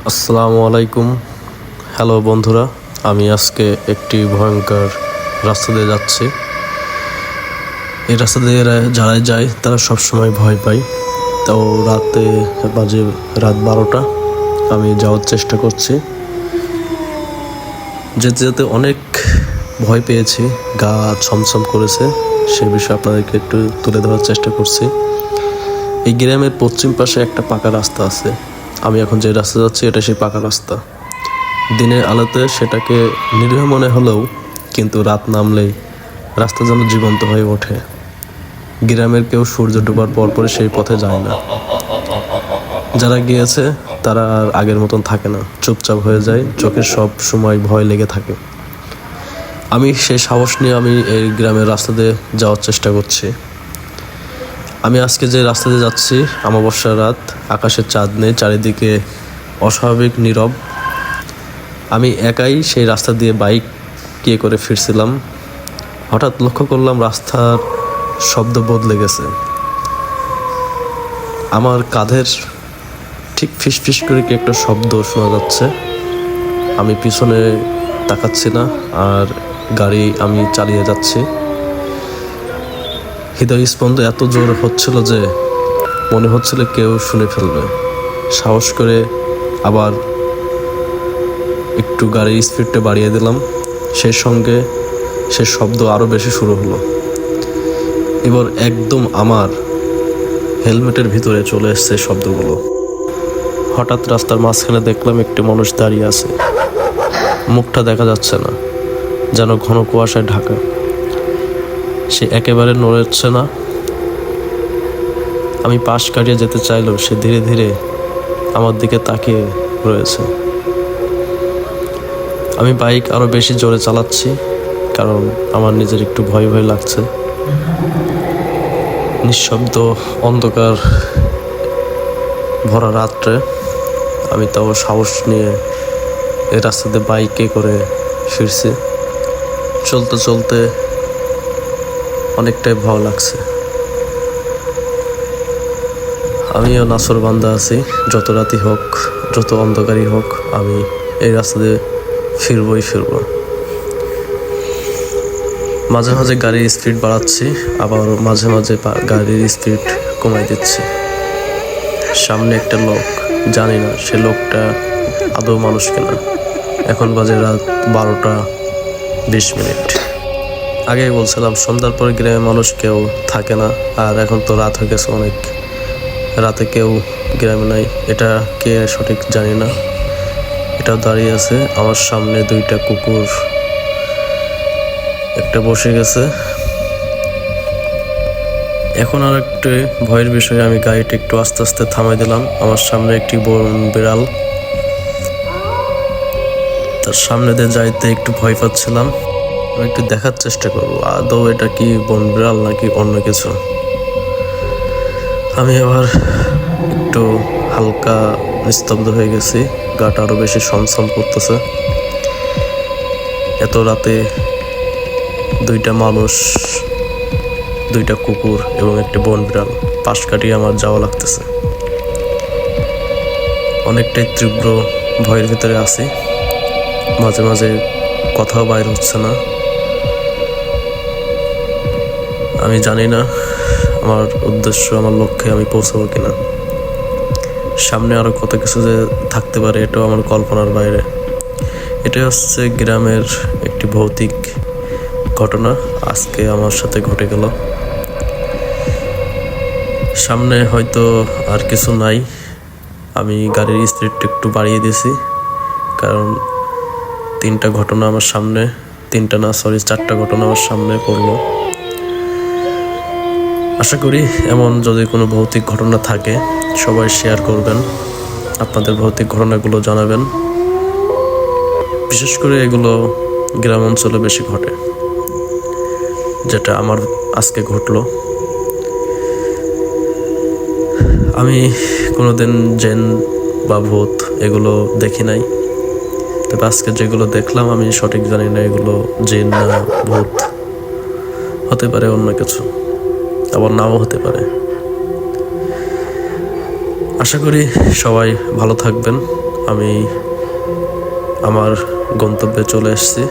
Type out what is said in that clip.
আসসালামু আলাইকুম। হ্যালো বন্ধুরা, আমি আজকে একটি ভয়ঙ্কর রাস্তা দিয়ে যাচ্ছি। এই রাস্তা দিয়ে যারা যায় তারা সবসময় ভয় পায়। তাও রাতে বাজে রাত 12টা, আমি যাওয়ার চেষ্টা করছি। যেতে যেতে অনেক ভয় পেয়েছি, গা ছমছম করেছে। সে বিষয়ে আপনাদেরকে একটু তুলে ধরার চেষ্টা করছি। এই গ্রামের পশ্চিম পাশে একটা পাকা রাস্তা আছে। আমি এখন যে রাস্তা যাচ্ছি এটা সেই পাকা রাস্তা। দিনের আলোতে সেটাকে নিরীহ মনে হলেও কিন্তু রাত নামলেই রাস্তা যেন জীবন্ত হয়ে ওঠে। গ্রামের কেউ সূর্য ডোবার পরপরই সেই পথে যায় না। যারা গিয়েছে তারা আর আগের মতন থাকে না, চুপচাপ হয়ে যায়, চোখের সব সময় ভয় লেগে থাকে। আমি সেই সাহস নিয়ে আমি এই গ্রামের রাস্তা দিয়ে যাওয়ার চেষ্টা করছি। আমি আজকে যে রাস্তা দিয়ে যাচ্ছি, অমাবস্যার রাত, আকাশে চাঁদ নেই, চারিদিকে অস্বাভাবিক নীরব। আমি একাই সেই রাস্তা দিয়ে বাইক করে ফিরছিলাম। হঠাৎ লক্ষ্য করলাম রাস্তার শব্দ বদলে গেছে। আমার কাঁধের ঠিক ফিসফিস করে কি একটা শব্দ শোনা যাচ্ছে। আমি পিছনে তাকাচ্ছি না, আর গাড়ি আমি চালিয়ে যাচ্ছি। হৃদয়স্পন্দন এত জোর হচ্ছিল যে মনে হচ্ছিল কেউ শুনে ফেলবে। সাহস করে আবার একটু গাড়ির স্পিডটা বাড়িয়ে দিলাম। সেই সঙ্গে সে শব্দ আরও বেশি শুরু হলো। এবার একদম আমার হেলমেটের ভিতরে চলে এসছে শব্দগুলো। হঠাৎ রাস্তার মাঝখানে দেখলাম একটি মানুষ দাঁড়িয়ে আছে। মুখটা দেখা যাচ্ছে না, যেন ঘন কুয়াশায় ঢাকা। সে একেবারে নড়ছে না। আমি পাশ কাটিয়ে যেতে চাইলেও সে ধীরে ধীরে আমার দিকে তাকিয়ে রয়েছে। আমি বাইক আরও বেশি জোরে চালাচ্ছি, কারণ আমার নিজের একটু ভয় ভয় লাগছে। নিঃশব্দ অন্ধকার ভরা রাত্রে আমি তাও সাহস নিয়ে এই রাস্তাতে বাইকে করে ফিরছি। চলতে চলতে অনেকটাই ভালো লাগছে। আমিও নাছরবান্দা আছি। যত রাতই হোক, যত অন্ধকারই হোক, আমি এই রাস্তা দিয়ে ফিরবই ফিরব। মাঝে মাঝে গাড়ির স্পিড বাড়াচ্ছি, আবার মাঝে মাঝে গাড়ির স্পিড কমাই দিচ্ছি। সামনে একটা লোক, জানি না সে লোকটা আদৌ মানুষ কিনা। এখন বাজে রাত 12টা 20 মিনিট। আগেই বলছিলাম সন্ধ্যার পরে গ্রামে মানুষ কেউ থাকে না, আর এখন তো রাত হয়ে গেছে অনেক। রাতে কেউ গ্রামে নাই, এটা কে সঠিক জানি না। এটাও দাঁড়িয়ে আছে। আমার সামনে 2টা কুকুর, একটা বসে গেছে। এখন আর একটু ভয়ের বিষয়ে আমি গাড়িটা একটু আস্তে আস্তে থামাই দিলাম। আমার সামনে একটি বন বিড়াল, তার সামনে দিয়ে যাইতে একটু ভয় পাচ্ছিলাম। আমি একটু দেখার চেষ্টা করবো আদৌ এটা কি বন বিড়াল নাকি অন্য কিছু। আমি আবার একটু হালকা নিস্তব্ধ হয়ে গেছি, গাটা আরো বেশি ছমছম করতেছে। এত রাতে 2টা মানুষ, 2টা কুকুর এবং একটি বন বিড়াল পাশ কাটিয়ে আমার যাওয়া লাগতেছে। অনেকটাই তীব্র ভয়ের ভিতরে আছি। মাঝে মাঝে কথাও বাইর হচ্ছে না। আমি জানি না আমার উদ্দেশ্য, আমার লক্ষ্যে আমি পৌঁছাবো কিনা। সামনে আরো কত কিছু যে থাকতে পারে, এটাও আমার কল্পনার বাইরে। এটাই হচ্ছে গ্রামের একটি ভৌতিক ঘটনা আজকে আমার সাথে ঘটে গেল। সামনে হয়তো আর কিছু নাই। আমি গাড়ির স্পিডটা একটু বাড়িয়ে দিয়েছি, কারণ 3টা ঘটনা আমার সামনে, 4টা ঘটনা আমার সামনে পড়লো। আশা করি এমন যদি কোনো ভৌতিক ঘটনা থাকে সবাই শেয়ার করবেন, আপনাদের ভৌতিক ঘটনাগুলো জানাবেন। বিশেষ করে এগুলো গ্রাম অঞ্চলে বেশি ঘটে, যেটা আমার আজকে ঘটলো। আমি কোনোদিন জিন বা ভূত এগুলো দেখি নাই, তবে আজকে যেগুলো দেখলাম আমি সঠিক জানি না এগুলো জিন না ভূত। হতে পারে অন্য কিছু, আবার নাও হতে পারে। আশা করি সবাই ভালো থাকবেন। আমি আমার গন্তব্যে চলে এসেছি।